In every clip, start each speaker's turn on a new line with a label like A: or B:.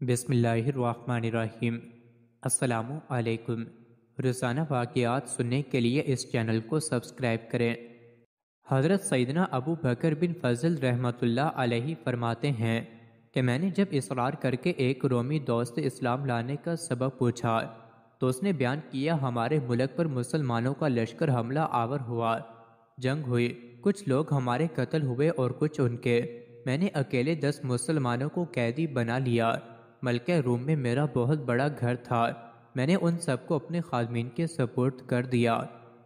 A: بسم اللہ الرحمن الرحیم۔ السلام علیکم۔ روزانہ واقعات سننے کے لیے اس چینل کو سبسکرائب کریں۔ حضرت سیدنا ابو بکر بن فضل رحمۃ اللہ علیہ فرماتے ہیں کہ میں نے جب اصرار کر کے ایک رومی دوست اسلام لانے کا سبب پوچھا تو اس نے بیان کیا، ہمارے ملک پر مسلمانوں کا لشکر حملہ آور ہوا، جنگ ہوئی، کچھ لوگ ہمارے قتل ہوئے اور کچھ ان کے۔ میں نے اکیلے 10 مسلمانوں کو قیدی بنا لیا۔ ملکہ روم میں میرا بہت بڑا گھر تھا، میں نے ان سب کو اپنے خادمین کے سپرد کر دیا۔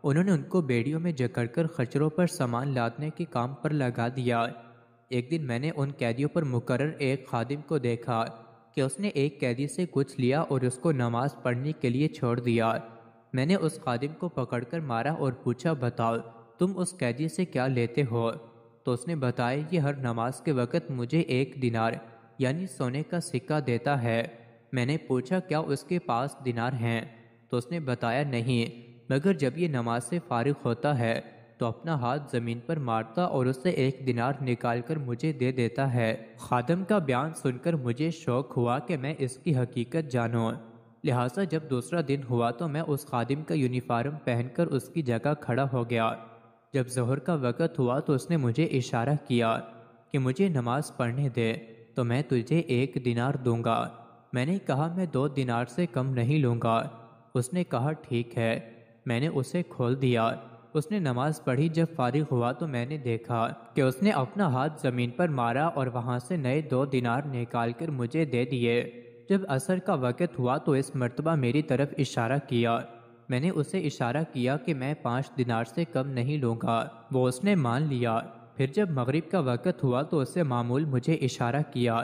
A: انہوں نے ان کو بیڑیوں میں جکڑ کر خچروں پر سامان لادنے کے کام پر لگا دیا۔ ایک دن میں نے ان قیدیوں پر مقرر ایک خادم کو دیکھا کہ اس نے ایک قیدی سے کچھ لیا اور اس کو نماز پڑھنے کے لیے چھوڑ دیا۔ میں نے اس خادم کو پکڑ کر مارا اور پوچھا، بتاؤ تم اس قیدی سے کیا لیتے ہو؟ تو اس نے بتایا، یہ ہر نماز کے وقت مجھے 1 دینار یعنی سونے کا سکہ دیتا ہے۔ میں نے پوچھا، کیا اس کے پاس دینار ہیں؟ تو اس نے بتایا، نہیں، مگر جب یہ نماز سے فارغ ہوتا ہے تو اپنا ہاتھ زمین پر مارتا اور اس سے 1 دینار نکال کر مجھے دے دیتا ہے۔ خادم کا بیان سن کر مجھے شوق ہوا کہ میں اس کی حقیقت جانوں، لہٰذا جب دوسرا دن ہوا تو میں اس خادم کا یونیفارم پہن کر اس کی جگہ کھڑا ہو گیا۔ جب ظہر کا وقت ہوا تو اس نے مجھے اشارہ کیا کہ مجھے نماز پڑھنے دے تو میں تجھے 1 دینار دوں گا۔ میں نے کہا، میں 2 دینار سے کم نہیں لوں گا۔ اس نے کہا، ٹھیک ہے۔ میں نے اسے کھول دیا۔ اس نے نماز پڑھی۔ جب فارغ ہوا تو میں نے دیکھا کہ اس نے اپنا ہاتھ زمین پر مارا اور وہاں سے نئے 2 دینار نکال کر مجھے دے دیے۔ جب عصر کا وقت ہوا تو اس مرتبہ میری طرف اشارہ کیا۔ میں نے اسے اشارہ کیا کہ میں 5 دینار سے کم نہیں لوں گا۔ وہ اس نے مان لیا۔ پھر جب مغرب کا وقت ہوا تو اس سے معمول مجھے اشارہ کیا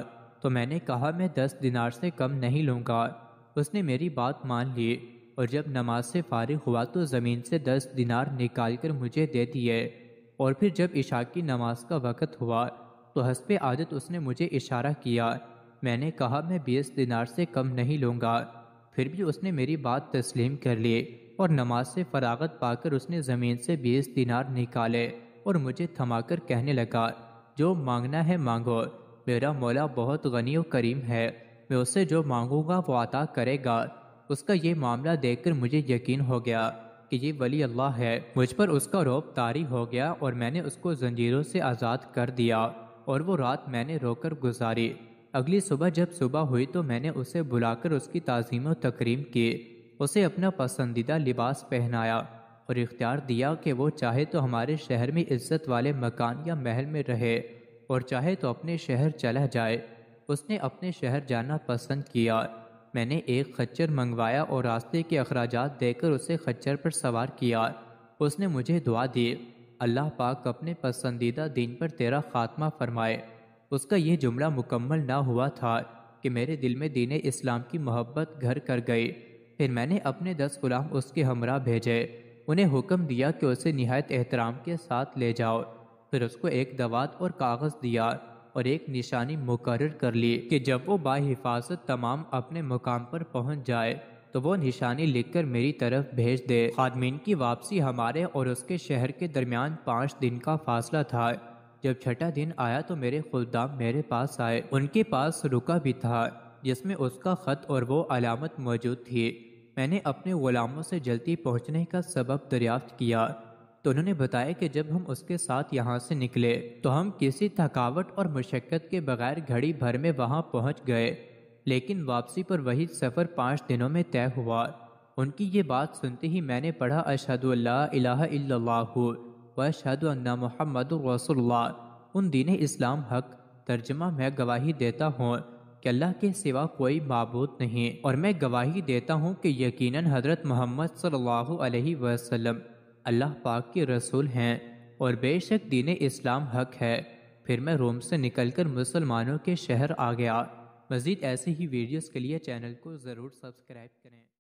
A: تو میں نے کہا، میں 10 دینار سے کم نہیں لوں گا۔ اس نے میری بات مان لی اور جب نماز سے فارغ ہوا تو زمین سے 10 دینار نکال کر مجھے دے دیے۔ اور پھر جب عشاء کی نماز کا وقت ہوا تو حسب عادت اس نے مجھے اشارہ کیا۔ میں نے کہا، میں 20 دینار سے کم نہیں لوں گا۔ پھر بھی اس نے میری بات تسلیم کر لی اور نماز سے فراغت پا کر اس نے زمین سے 20 دینار نکالے اور مجھے تھما کر کہنے لگا، جو مانگنا ہے مانگو، میرا مولا بہت غنی و کریم ہے، میں اس سے جو مانگوں گا وہ عطا کرے گا۔ اس کا یہ معاملہ دیکھ کر مجھے یقین ہو گیا کہ یہ ولی اللہ ہے۔ مجھ پر اس کا رعب طاری ہو گیا اور میں نے اس کو زنجیروں سے آزاد کر دیا اور وہ رات میں نے رو کر گزاری۔ اگلی صبح جب صبح ہوئی تو میں نے اسے بلا کر اس کی تعظیم و تکریم کی، اسے اپنا پسندیدہ لباس پہنایا اور اختیار دیا کہ وہ چاہے تو ہمارے شہر میں عزت والے مکان یا محل میں رہے اور چاہے تو اپنے شہر چلا جائے۔ اس نے اپنے شہر جانا پسند کیا۔ میں نے ایک خچر منگوایا اور راستے کے اخراجات دے کر اسے خچر پر سوار کیا۔ اس نے مجھے دعا دی، اللہ پاک اپنے پسندیدہ دین پر تیرا خاتمہ فرمائے۔ اس کا یہ جملہ مکمل نہ ہوا تھا کہ میرے دل میں دین اسلام کی محبت گھر کر گئی۔ پھر میں نے اپنے 10 غلام اس کے ہمراہ بھیجے، انہیں حکم دیا کہ اسے نہایت احترام کے ساتھ لے جاؤ۔ پھر اس کو ایک دوات اور کاغذ دیا اور ایک نشانی مقرر کر لی کہ جب وہ باحفاظت تمام اپنے مقام پر پہنچ جائے تو وہ نشانی لکھ کر میری طرف بھیج دے۔ خادمین کی واپسی ہمارے اور اس کے شہر کے درمیان 5 دن کا فاصلہ تھا۔ جب 6واں دن آیا تو میرے خدام میرے پاس آئے۔ ان کے پاس رکا بھی تھا جس میں اس کا خط اور وہ علامت موجود تھی۔ میں نے اپنے غلاموں سے جلدی پہنچنے کا سبب دریافت کیا تو انہوں نے بتایا کہ جب ہم اس کے ساتھ یہاں سے نکلے تو ہم کسی تھکاوٹ اور مشقت کے بغیر گھڑی بھر میں وہاں پہنچ گئے، لیکن واپسی پر وہی سفر 5 دنوں میں طے ہوا۔ ان کی یہ بات سنتے ہی میں نے پڑھا، اشہد ان لا الہ الا اللہ و اشہد ان محمد رسول اللہ۔ ان دین اسلام حق، ترجمہ میں گواہی دیتا ہوں کہ اللہ کے سوا کوئی معبود نہیں، اور میں گواہی دیتا ہوں کہ یقیناً حضرت محمد صلی اللہ علیہ وسلم اللہ پاک کے رسول ہیں، اور بے شک دین اسلام حق ہے۔ پھر میں روم سے نکل کر مسلمانوں کے شہر آ گیا۔ مزید ایسے ہی ویڈیوز کے لیے چینل کو ضرور سبسکرائب کریں۔